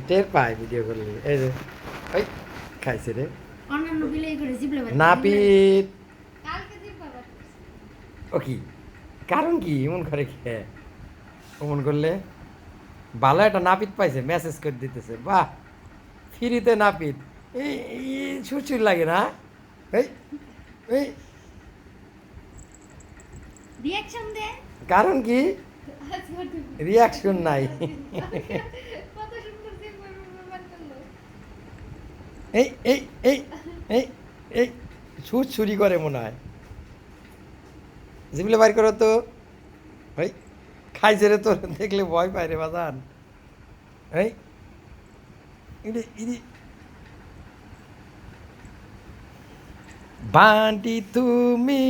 টের পায় ভিডিও করলে। এই যে ওই খাইছে রে অন্যান্য বিলাই করে জিবলে বাড়ি নাপিত। কালকে জিববা বাড়ি ও কি কারণ কি এমন করে খেয়ে অমন করলে? ভালো একটা নাপিত পাইছে, মেসেজ করে দিতেছে, বাহ ফ্রিতে নাপিত। এই ছুটছুট লাগে না? এই এই রিঅ্যাকশন দে কারণ কি? রিয়াকশন নাই। কত সুন্দর জিববা ব্যবহার করলো এই এই এই এই এই ছুটছুরি করে মনে হয়। জিবলে বাইর করো তো। ওই খাইছে রে, তোর দেখলে ভয় পায় রে বাজান। এই ইরে ইরে বান্টি তুমি।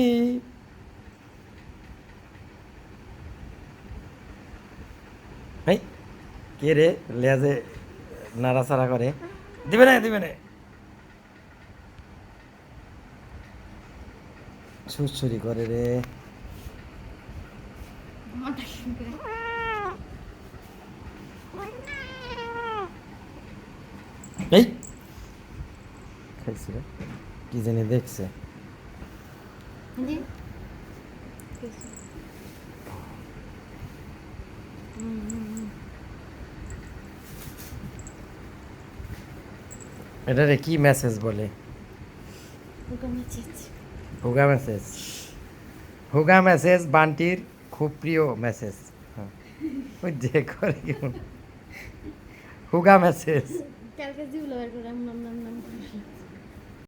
এই কে রে লেজে নাড়াচাড়া করে? দিবে না দিবে না। ছুটছুরি করে রে। মাথা শুনকে এই খাইছে রে, কি জানি দেখছে। জি এটা রে কি মেসেজ বলে? ওকে মেসেজ হুগা মেসেজ। হুগা মেসেজ বান্টির খুব প্রিয় মেসেজ। হ্যাঁ ওই যে করে কেমন হুগা মেসেজ। কালকে জিবলে বাড়ি করে নাম নাম নাম খুশি